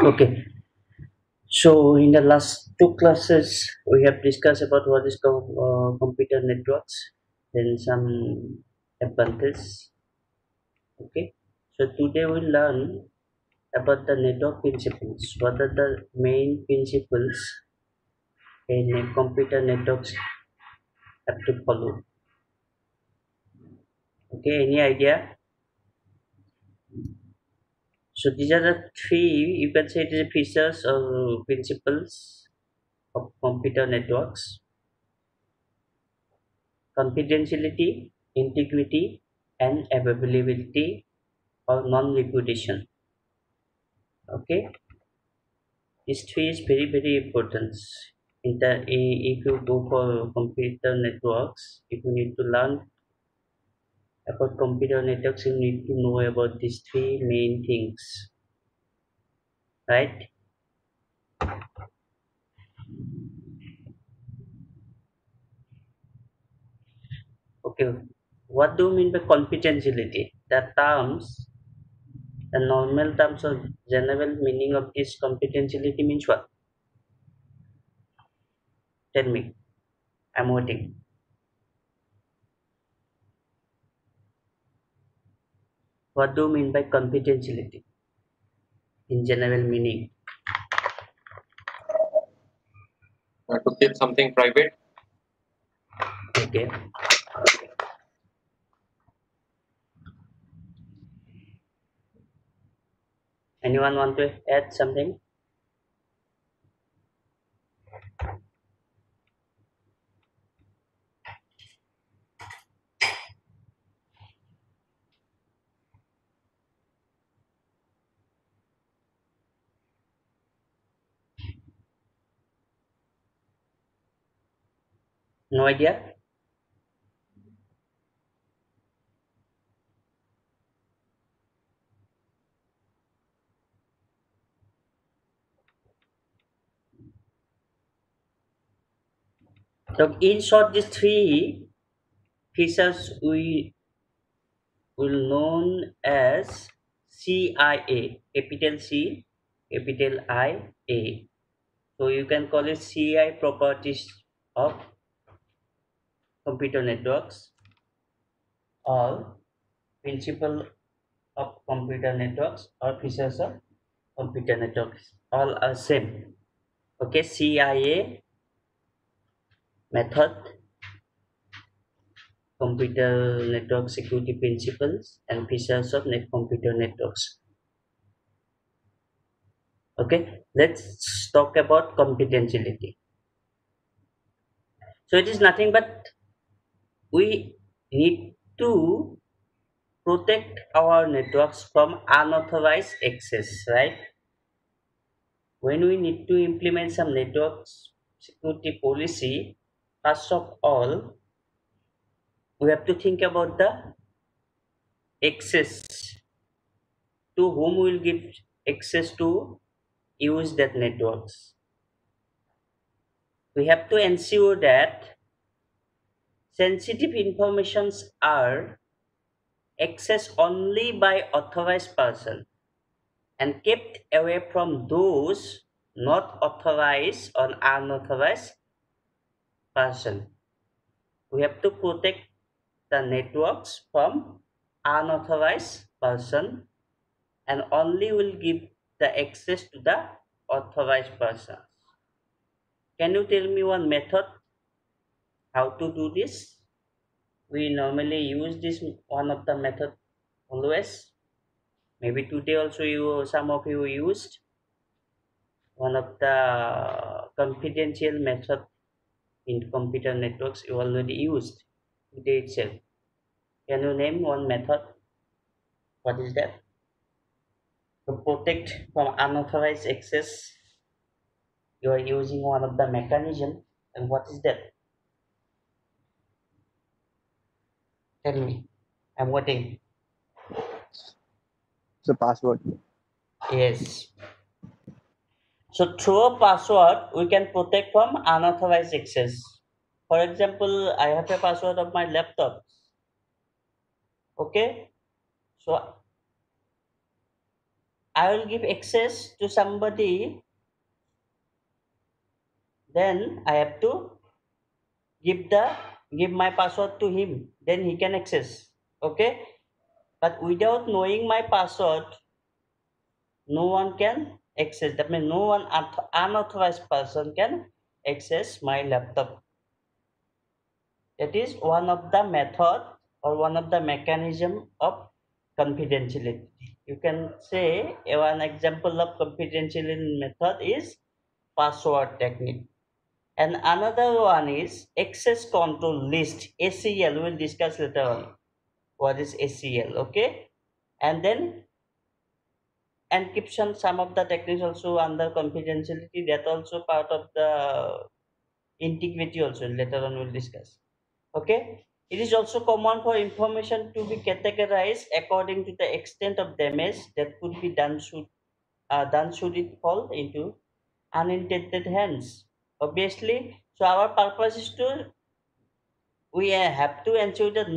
Okay, so in the last two classes, we have discussed about what is called computer networks, then some advantages. Okay, so today we learn about the network principles. What are the main principles in a computer networks have to follow? Okay, any idea? So these are the three, you can say it is features or principles of computer networks: confidentiality, integrity, and availability or non-repudiation. Okay, these three is very important. If you go for computer networks, if you need to learn about computer networks, you need to know about these three main things, right? Okay, what do you mean by confidentiality? The normal terms or general meaning of this confidentiality means what? Tell me. I'm waiting. What do you mean by confidentiality in general meaning? To keep something private. Okay. Anyone want to add something? No idea? So in short, these three features we will known as CIA, capital C, capital IA. So you can call it CI properties of computer networks or principle of computer networks or features of computer networks. All are same. Okay, CIA method, computer network security principles, and features of computer networks. Okay, let's talk about confidentiality. So it is nothing but we need to protect our networks from unauthorized access, right? When we need to implement some network security policy, first of all, we have to think about the access, to whom will give access to use that networks. We have to ensure that sensitive informations are accessed only by authorized person and kept away from those not authorized or unauthorized person. We have to protect the networks from unauthorized person and only will give the access to the authorized persons. Can you tell me one method how to do this? We normally use this one of the method always. Maybe today also you some of you used one of the confidential method in computer networks you already used today itself. Can you name one method? What is that? To protect from unauthorized access, you are using one of the mechanism. And what is that? Tell me. I'm waiting. The password. Yes. So through a password, we can protect from unauthorized access. For example, I have a password of my laptop. Okay. So I will give access to somebody, then I have to give the give my password to him, then he can access. Okay, but without knowing my password, no one can access. That means no one unauthorized person can access my laptop. That is one of the method or one of the mechanism of confidentiality. You can say one example of confidentiality method is password technique. And another one is access control list, ACL. We'll discuss later on what is ACL. Okay, and then encryption. Some of the techniques also under confidentiality, that also part of the integrity also later on we'll discuss. Okay, it is also common for information to be categorized according to the extent of damage that could be done should it fall into unintended hands. Obviously, so our purpose is to we have to ensure that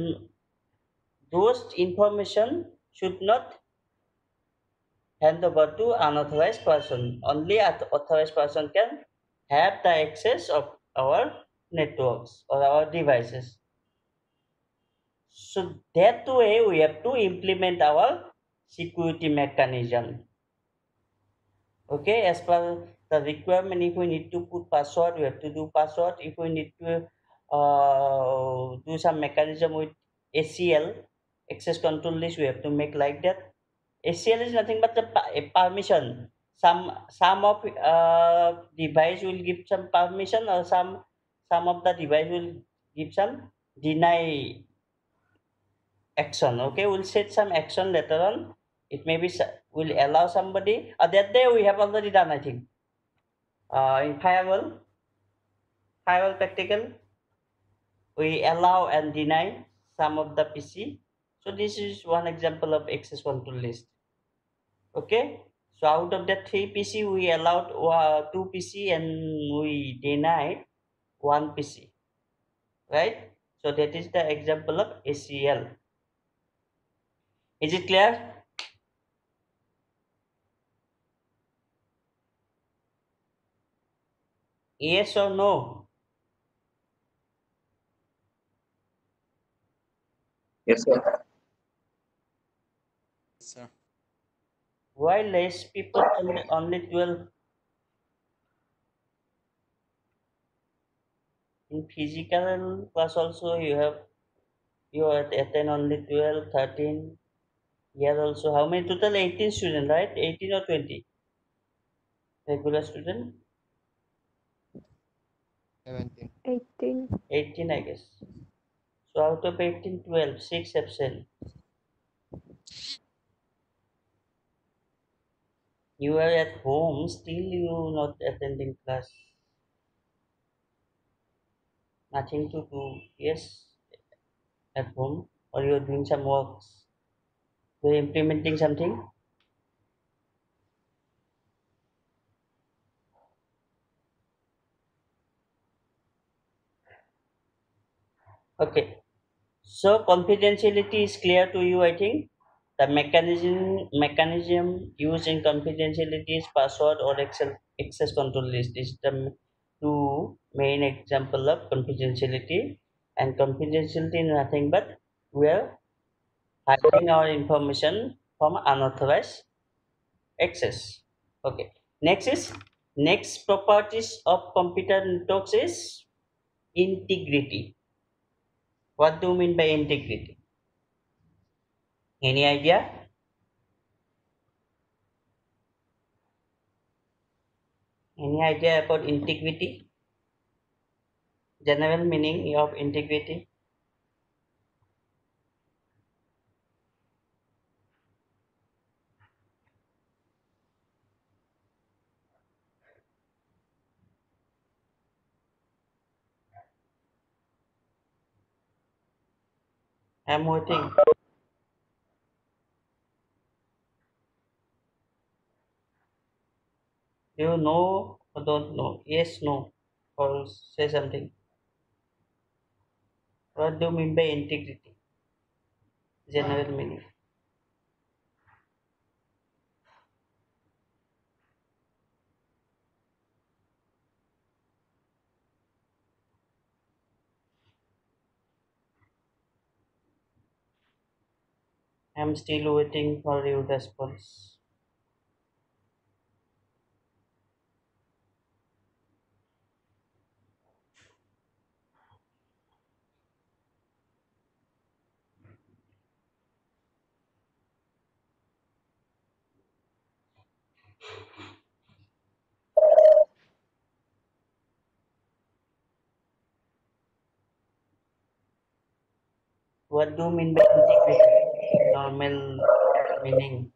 those information should not hand over to unauthorized person. Only authorized person can have the access of our networks or our devices. So that way we have to implement our security mechanism. Okay, as per the requirement, if we need to put password, we have to do password. If we need to do some mechanism with ACL, access control list, we have to make like that. ACL is nothing but the a permission. Some of device will give some permission, or some of the device will give some deny action. Okay, we'll set some action later on. It may be will allow somebody. That day we have already done, I think. In firewall practical, we allow and deny some of the PC. So this is one example of access control list. Okay, so out of the three PC, we allowed two PC and we denied one PC, right? So that is the example of ACL. Is it clear? Yes or no? Yes, sir. Sir. Why less people, only 12 in physical class also you have attend only 12, 13. Here also how many total 18 student, right? 18 or 20 regular student? 17. 18. 18 I guess. So out of 18, 12, 6 absent. You are at home, still you not attending class. Nothing to do. Yes, at home. Or you're doing some works. You're implementing something. Okay. So confidentiality is clear to you, I think. The mechanism used in confidentiality is password or access control list. Is the two main example of confidentiality. And confidentiality is nothing but we are hiding our information from unauthorized access. Okay. Next properties of computer networks is integrity. What do you mean by integrity? Any idea? Any idea about integrity? General meaning of integrity? I'm waiting. Do you know or don't know? Yes, no. Or say something. What do you mean by integrity? General meaning. I'm still waiting for your response. What do you mean by integrity? Normal meaning.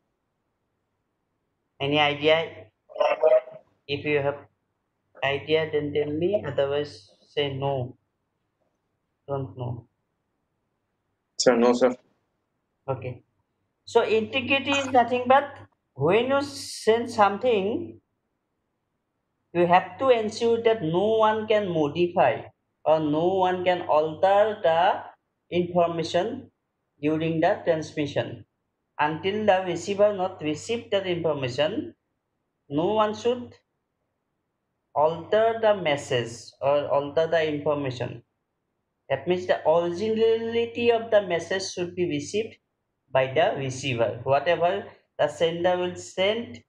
Any idea? If you have idea, then tell me. Otherwise, say no. Don't know. Sir, no, sir. Okay. So integrity is nothing but when you send something, you have to ensure that no one can modify or no one can alter the information during the transmission. Until the receiver not receive that information, no one should alter the message or alter the information. That means the originality of the message should be received by the receiver. Whatever the sender will send,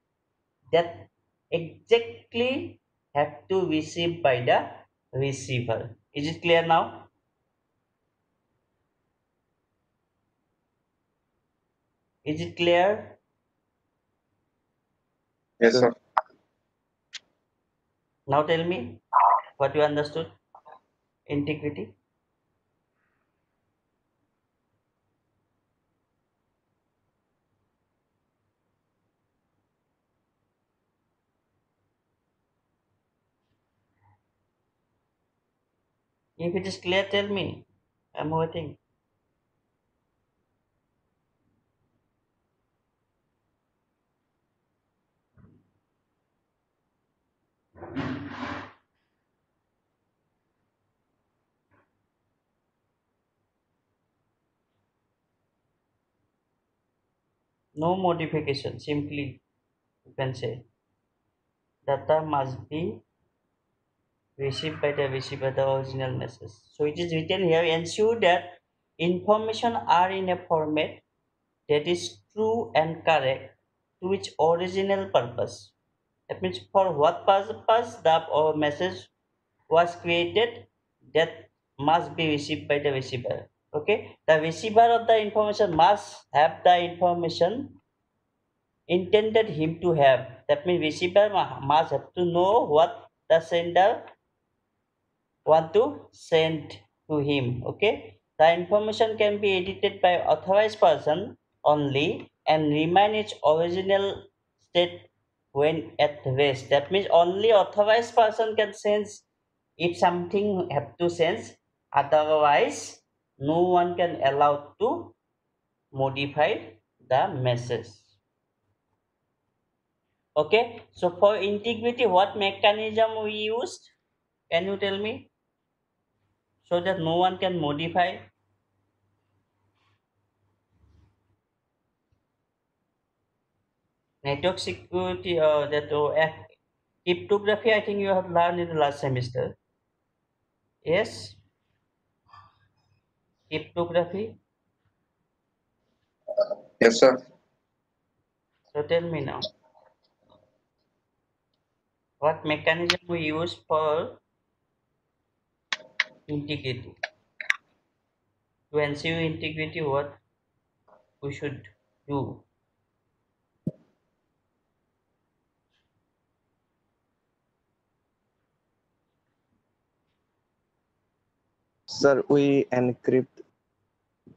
that exactly have to receive by the receiver. Is it clear now? Is it clear? Yes, sir. Now tell me what you understood. Integrity. If it is clear, tell me. I'm waiting. No modification. Simply you can say data must be received by the receiver the original message. So it is written here, ensure that information are in a format that is true and correct to its original purpose. That means for what purpose the message was created, that must be received by the receiver. Okay, the receiver of the information must have the information intended him to have. That means receiver must have to know what the sender want to send to him. Okay, the information can be edited by authorized person only and remain its original state when at rest. That means only authorized person can sense if something have to sense, otherwise no one can allow to modify the message. Okay, so for integrity what mechanism we used, can you tell me, so that no one can modify? Network security, cryptography, I think you have learned in the last semester. Yes, cryptography. Yes, sir. So tell me now, what mechanism we use for integrity? To ensure integrity, what we should do? Sir, we encrypt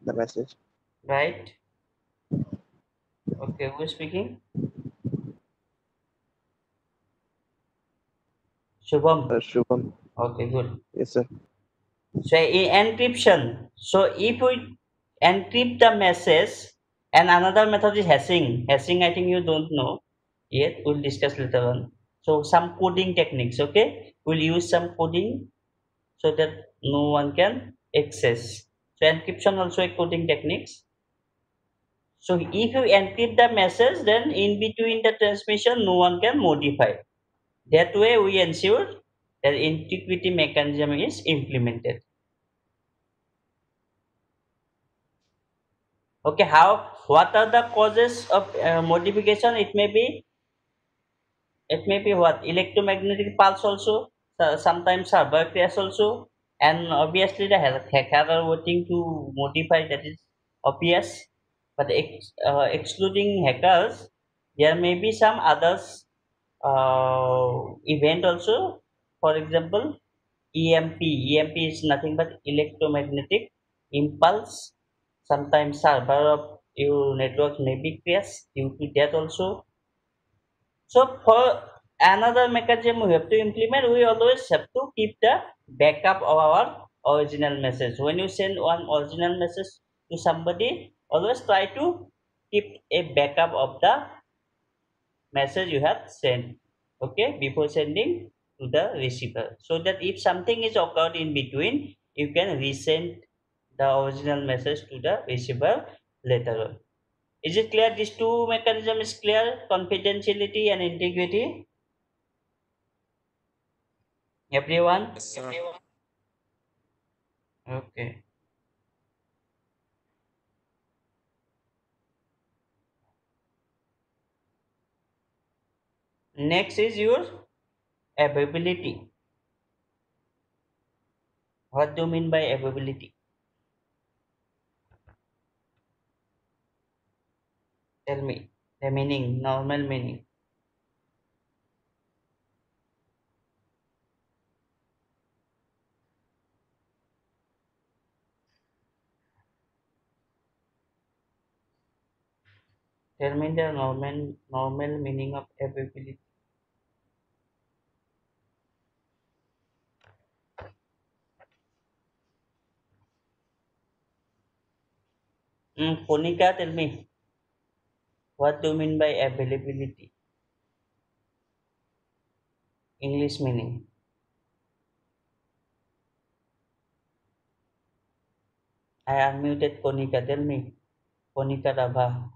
the message. Right? Okay, who is speaking? Shubham. Shubham. Okay, good. Yes, sir. So in encryption, so if we encrypt the message, and another method is hashing. Hashing, I think you don't know yet. We'll discuss later on. So some coding techniques. Okay, we'll use some coding so that no one can access. So encryption also a coding techniques. So if you encrypt the message, then in between the transmission, no one can modify. That way, we ensure that integrity mechanism is implemented. Okay, what are the causes of modification? It may be what electromagnetic pulse also, sometimes server crash also, and obviously the hacker are wanting to modify, that is obvious. But excluding hackers, there may be some others event also. For example, EMP is nothing but electromagnetic impulse. Sometimes server of your network may be crash due to that also. So for another mechanism we have to implement, we always have to keep the backup of our original message. When you send one original message to somebody, always try to keep a backup of the message you have sent. Okay, before sending to the receiver, so that if something is occurred in between, you can resend the original message to the receiver later on. Is it clear? These two mechanisms is clear: confidentiality and integrity. Everyone? Yes, sir. Okay. Next is your availability. What do you mean by availability? Tell me the meaning, normal meaning. Tell me the normal meaning of availability. Konika, tell me what do you mean by availability? English meaning. I unmuted Konika. Tell me. Konika Rabha.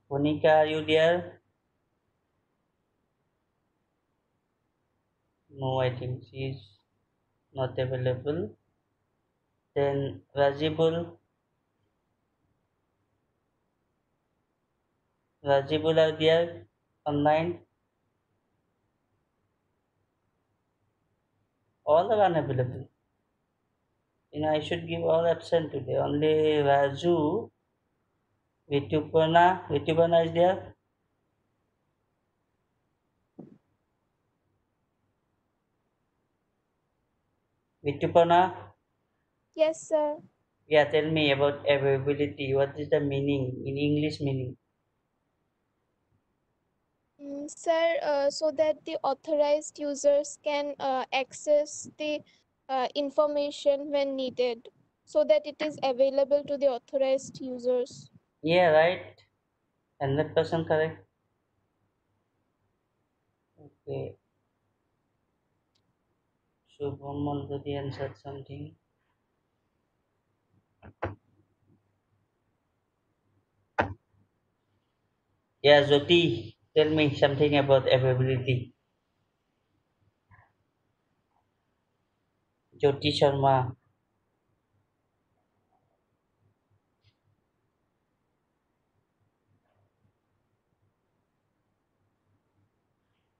Konika, are you there? No, I think she is not available. Then Rajibul are there online. All are unavailable. I should give all absent today. Only Raju, Vitupana is there. Vitupana, Yes, sir. yeah, tell me about availability. What is the meaning in English meaning? Sir, so that the authorized users can access the information when needed, so that it is available to the authorized users. Yeah, right. 100% correct. Okay. Shubham already answered something. Yeah, Jyoti, tell me something about availability. Jyoti Sharma.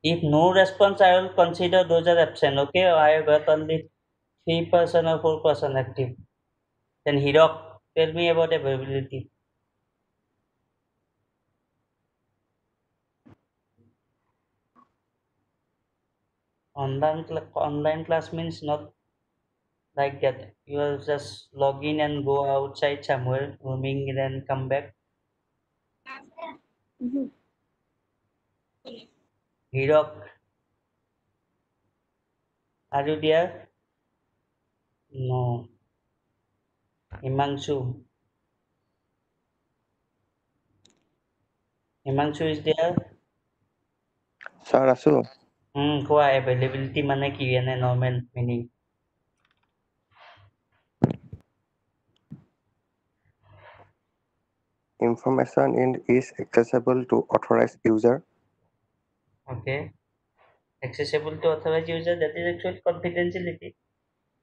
If no response, I will consider those are absent. Okay, I got only 3% or 4% active. Then Hirok, tell me about availability. Online class means not like that. You will just log in and go outside somewhere, roaming, and then come back. Hirok, are you there? No. Himanshu. Himanshu is there? Sir, আছো। কোৱা availability মানে কি এনে normal meaning? Information is accessible to authorized user. Okay, accessible to authorized user, that is actually confidentiality.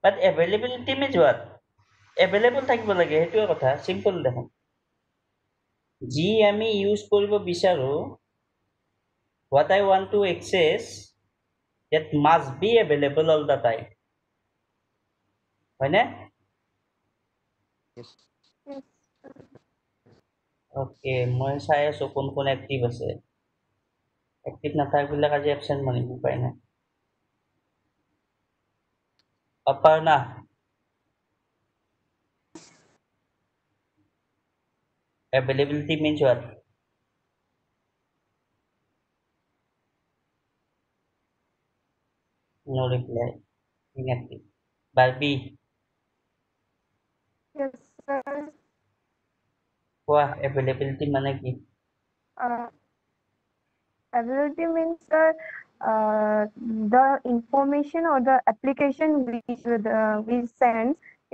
But availability means what? Available থাকিব লাগে সেইটোৱে কথা simple দেখোন যি আমি ইউজ কৰিব বিচাৰো what I want to access that must be available all the time হয়নে Yes. Yes. ওকে মই চাই আছো কোন কোন এক্টিভ আছে এক্টিভ নাথাকিলে আজি এবসেন্ট মাৰিব উপায় নাই অপাৰনা availability means what no reply inactive Barbie Yes, sir. কোৱা availability মানে কি Uh, Ability means the information or the application we send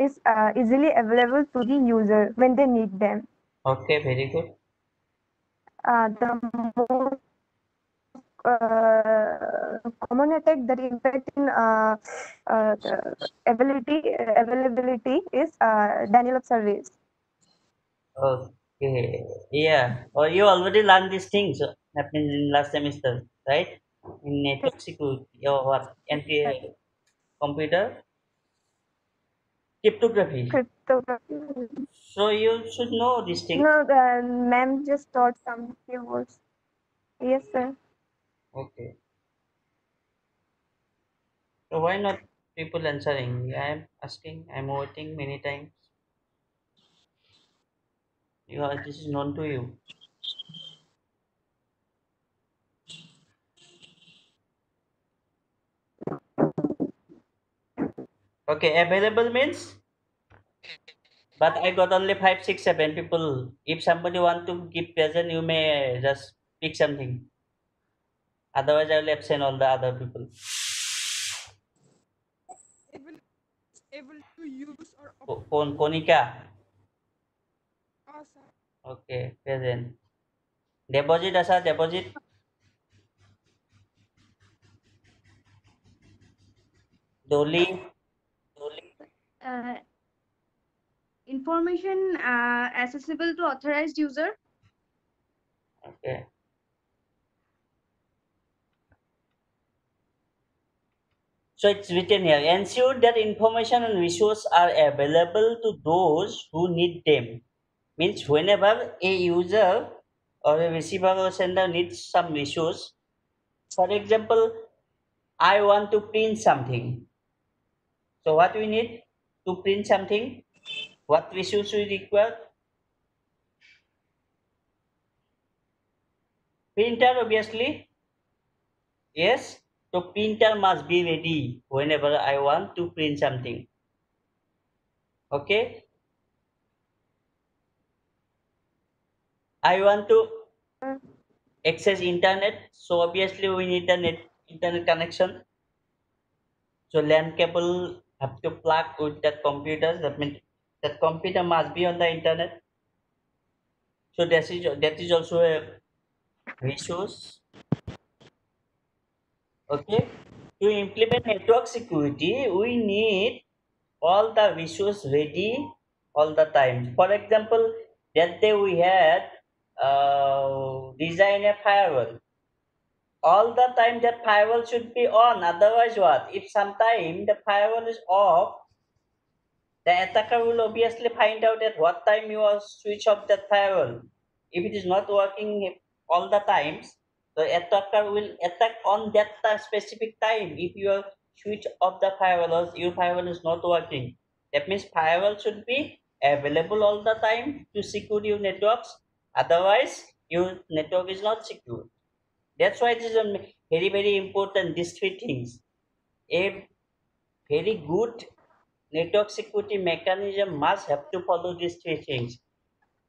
is easily available to the user when they need them. okay very good The most common attack that impact in availability is denial of service. Okay, yeah. Or you already learned these things happened in last semester, right? In network security or what? Computer cryptography. Cryptography. So you should know these things. No, the ma'am just taught some few words. Yes, sir. Okay. So why not people answering? I'm asking. I'm waiting many times. This is known to you. Okay, available means. But I got only 5, 6, 7 people. If somebody want to give present, you may just pick something. Otherwise, I will absent all the other people. Able to use or Konika. awesome. Okay, present. Deposit asa deposit. Dolly. uh, information accessible to authorized user. Okay. So it's written here. Ensure that information and resources are available to those who need them. Means whenever a user or a receiver or sender needs some resource, for example, I want to print something. So what we need to print something? What resource we require? Printer, obviously. Yes. So printer must be ready whenever I want to print something. Okay. I want to access internet. So obviously we need the internet connection. So LAN cable have to plug with that computer. That means that computer must be on the internet. So that is also a resource. Okay. To implement network security, we need all the resources ready all the time. For example, that day we had design a firewall. All the time that firewall should be on. Otherwise, what? If sometime the firewall is off, the attacker will obviously find out at what time you are switch off that firewall. If it is not working all the times, the attacker will attack on that specific time. If you are switch off the firewall or your firewall is not working, that means firewall should be available all the time to secure your networks. Otherwise, your network is not secure. That's why it is very very important. These three things. A very good network security mechanism must have to follow these three things.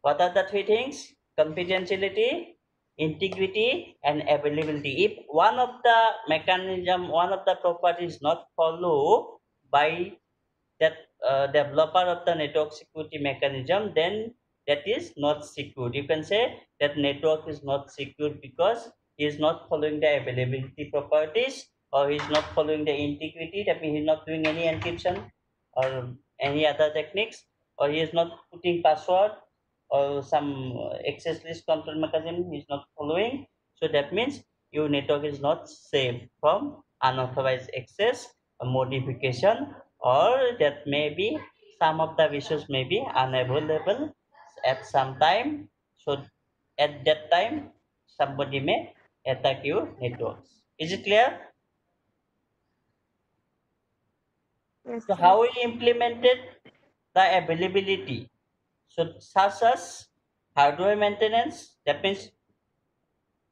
What are the three things? Confidentiality, integrity, and availability. If one of the mechanism, one of the properties not followed by that developer of the network security mechanism, then that is not secure. You can say that network is not secure because he is not following the availability properties, or he is not following the integrity, that means he is not doing any encryption or any other techniques, or he is not putting password or some access list control mechanism he is not following. So that means your network is not safe from unauthorized access or modification, or that may be some of the issues may be unavailable at some time. So at that time somebody may attack your networks. Is it clear? Yes, So sir. how we implemented the availability? So such as hardware maintenance, that means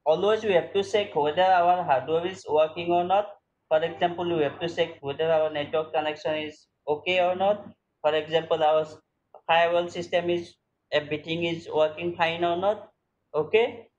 always we have to check whether our hardware is working or not. For example, we have to check whether our network connection is okay or not. For example, our firewall system is everything is working fine or not. Okay.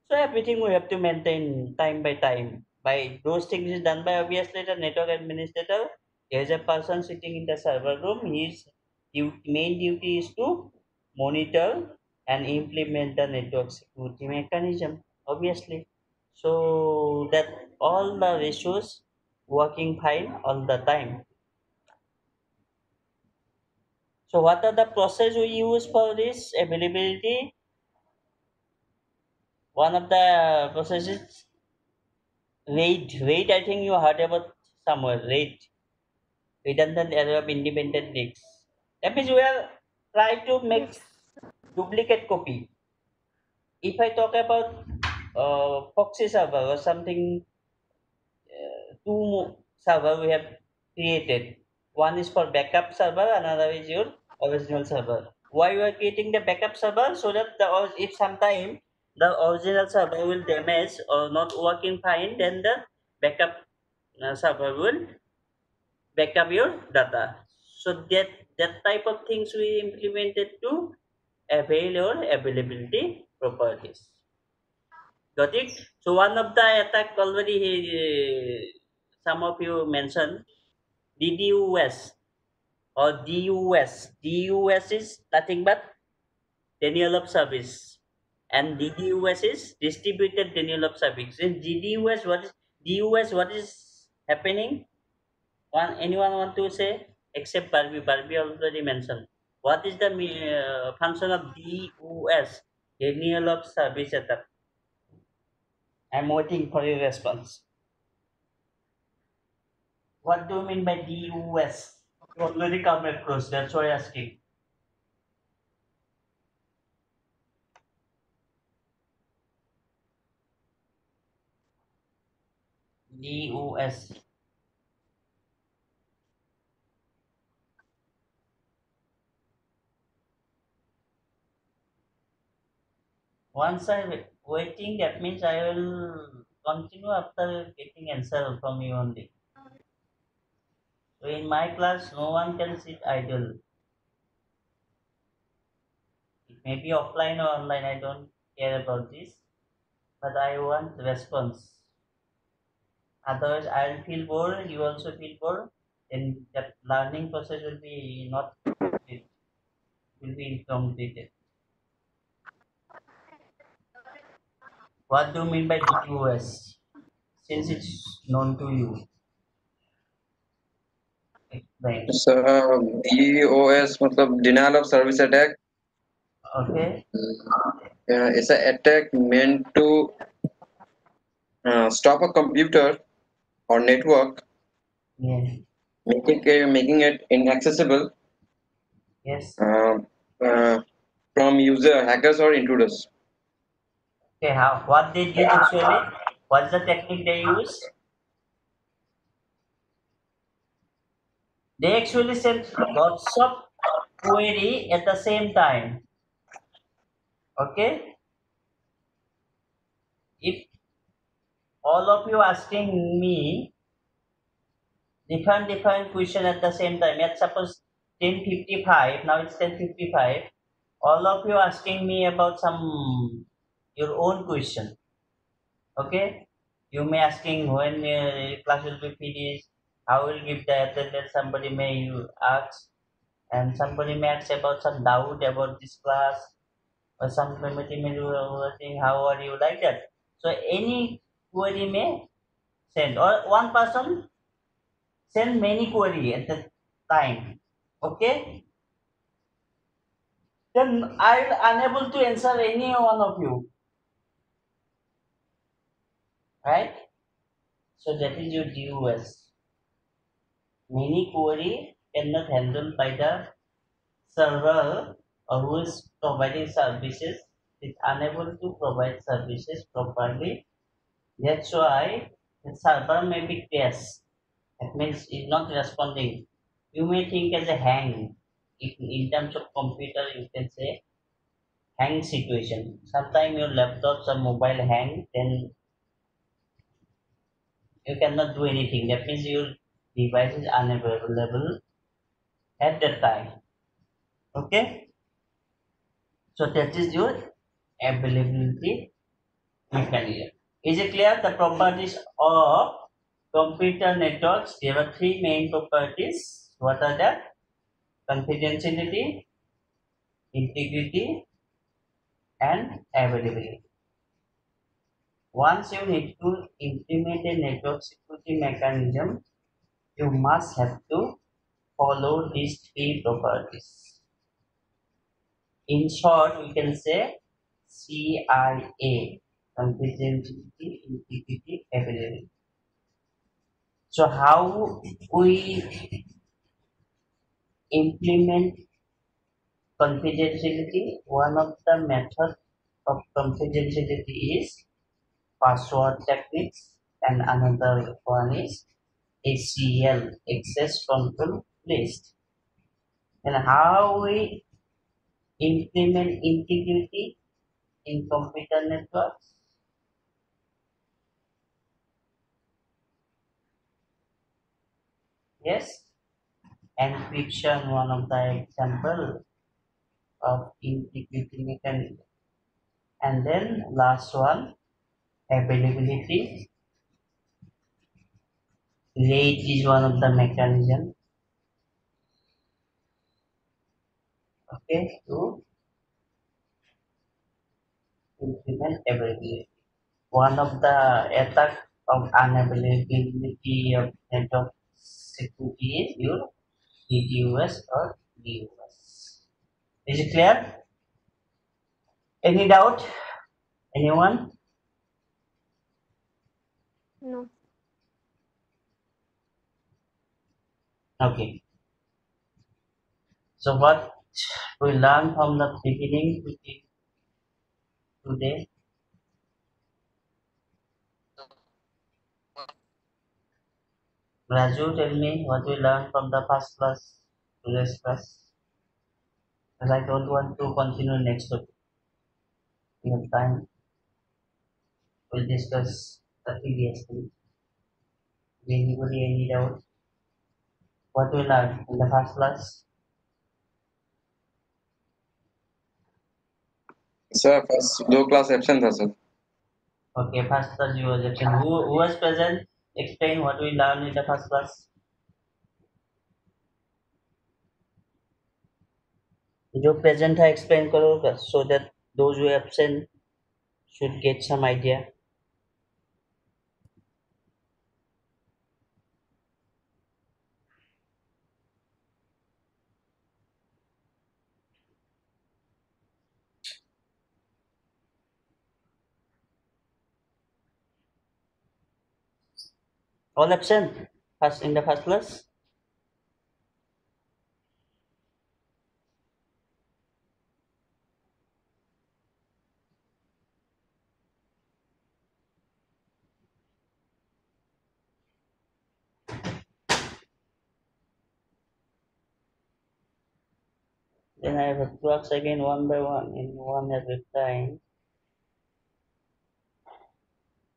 So everything we have to maintain time by time. By those things is done by obviously the network administrator. There is a person sitting in the server room. His main duty is to monitor and implement the network security mechanism. Obviously, so that all the issues working fine all the time. So what are the process we use for this availability? One of the processes RAID. I think you heard about somewhere. RAID, redundant array of independent disks. That means we are trying to make Yes. duplicate copy. If I talk about proxy server or something, two server we have created. One is for backup server, another is your original server. Why we are creating the backup server? So that if sometime the original server will damage or not working fine, then the backup server will backup your data. So that type of things we implemented to avail your availability properties. Got it? So one of the attack already some of you mentioned DDoS or DUS. DUS is nothing but denial of service, and DDoS is distributed denial of service. In DDoS, what is DUS? What is happening? Anyone want to say? Except Barbie. Barbie already mentioned. What is the function of DOS? Denial of service attack. I'm waiting for your response. What do you mean by DOS? You already come across. That's why I'm asking. DOS. Once I waiting, that means I will continue after getting answer from you only. So in my class, no one can sit idle. It may be offline or online. I don't care about this, but I want response. Otherwise, I'll feel bored. You also feel bored. Then that learning process will be not complete. Will be incompleted. What do you mean by DOS? Since it's known to you, explain. So DOS मतलब denial of service attack. Okay. It's an attack meant to stop a computer or network, Yes. making it inaccessible Yes. uh, uh, from user hackers or intruders. Okay. How? What they did actually? What's the technique they use? They actually sent lots of query at the same time. Okay. If all of you asking me different question at the same time. Let's suppose 10:55. Now it's 10:55. All of you asking me about some your own question. Okay. You may asking when class will be finished. I will give the attendance. Somebody may you ask, and somebody may ask about some doubt about this class, or somebody may do think how are you like that. So any query may send, or one person send many query at the time. Okay, then I'll unable to answer any one of you, right? So that is your DOS. Many query cannot handle by the server or who is providing services is unable to provide services properly. That's why the server may be crashed. That means it's not responding. You may think as a hang. If in terms of computer, you can say hang situation. Sometimes your laptops or mobile hang, then you cannot do anything. That means your device is unavailable at that time. Okay, so that is your availability mechanism. Is it clear? The properties of computer networks, there are three main properties. What are that? Confidentiality, integrity, and availability. Once you need to implement a network security mechanism, you must have to follow these three properties. In short, we can say CIA, confidentiality, integrity, availability. So how we implement confidentiality? One of the methods of confidentiality is password techniques, and another one is ACL, access control list. And how we implement integrity in computer networks? Yes, encryption, one of the example of integrity mechanism. And then last one, availability. Rate is one of the mechanism. Okay, to implement availability. One of the attack of unavailability of network security is your DDoS or DOS. Is it clear? Any doubt? Anyone? No. Okay. So what we learn from the beginning to today? Raju, tell me what we learned from the first class, today's class. Because I don't want to continue next topic. We have time. We'll discuss the previous thing. Anybody any doubt? What we learned in the first class? Sir, first low class absent था sir. Okay, first class you was absent. Who was present? Explain what we learned in the first class. जो present है explain करो so that those who are absent should get some idea. All absent first in the first class. Then I have to ask again one by one in one at a time.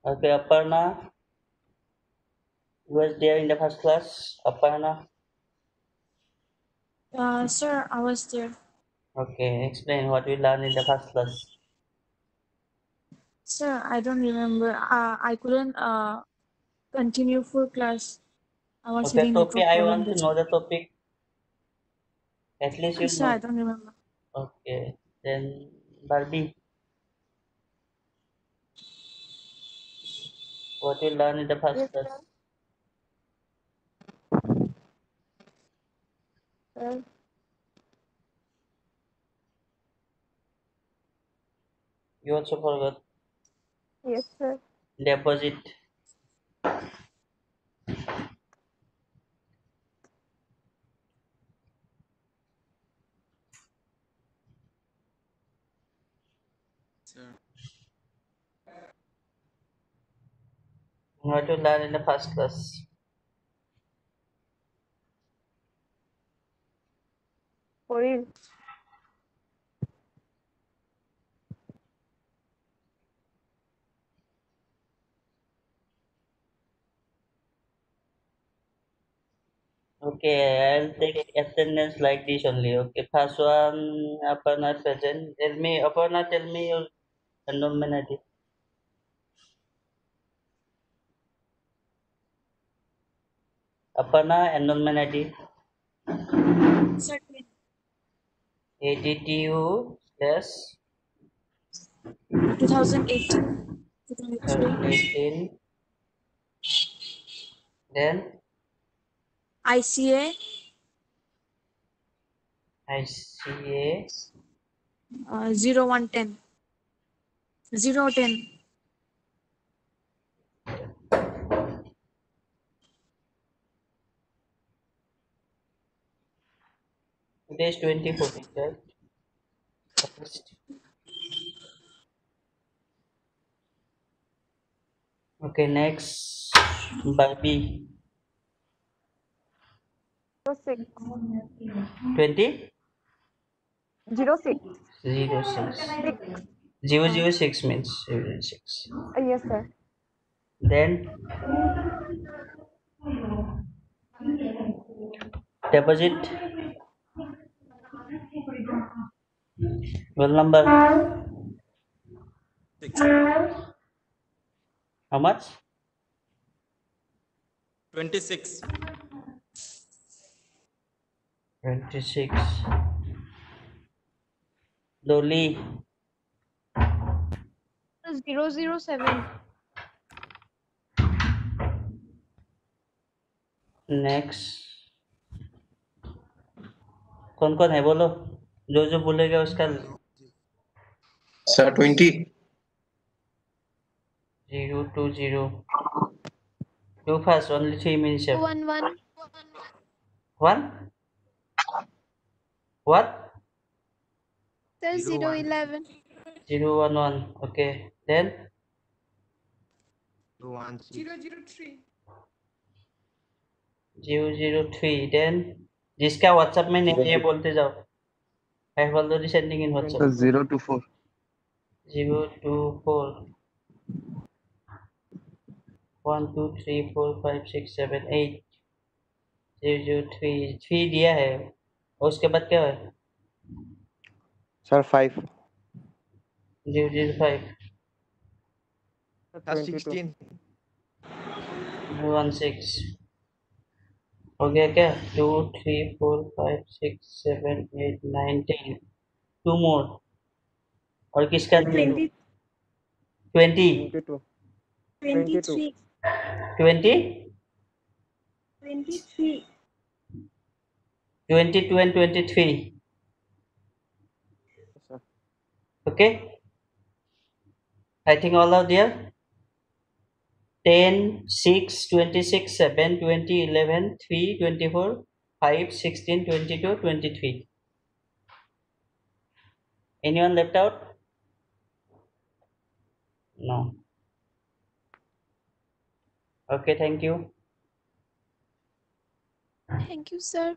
Okay, Aparna was there in the first class. Aparna. Sir, I was there. Okay, explain what we learned in the first class. Sir, I don't remember. I couldn't continue full class. I was Okay, having topic. network I problem. want to That's know why. the topic. At least you'll Sir, I know. don't remember. Okay, then Barbie. What you learn in the first Yes, class? sir. Sir. You also forgot. Yes, sir. Deposit. Sir. What you learn in the first class? For real. Okay, I'll take attendance like this only. Okay, first one, Aparna present. Tell me, Aparna, tell me your enrollment ID. Aparna, enrollment ID. Sir, 82 slash 2018 2023 18. Then ICA ICA 0110 010. today is 2014, right? First. Okay, next Barbie 06. 20 06. 06. 6. 006 means 006. Yes, sir. Then deposit roll number. 6. How much? 26. 26. Dolly 007. next. कौन कौन है बोलो, जो जो बोलेगा उसका। 20. 020. Too fast, only 3 minutes left. 11. One? What? Sir, 01. 011. 011. Okay. Then 216. 003. 003. Then जिसका WhatsApp में नहीं है ये बोलते जाओ. I have already sending in WhatsApp. 024. 024. 1 2 3 4 5 6 7 8. 003. 3 दिया है और उसके बाद क्या है? Sir, 5. 005. 16. 016. हो गया क्या? 2 3 4 5 6 7 8 9 10. 2 more. और किसका? 22. 20. 22. 23 20. 23 22 and 23. Yes, sir. Okay. I think all are there. 10 6 26 7 20 11 3 24 5 16 22 23. Anyone left out? No. Okay, thank you. Thank you, sir.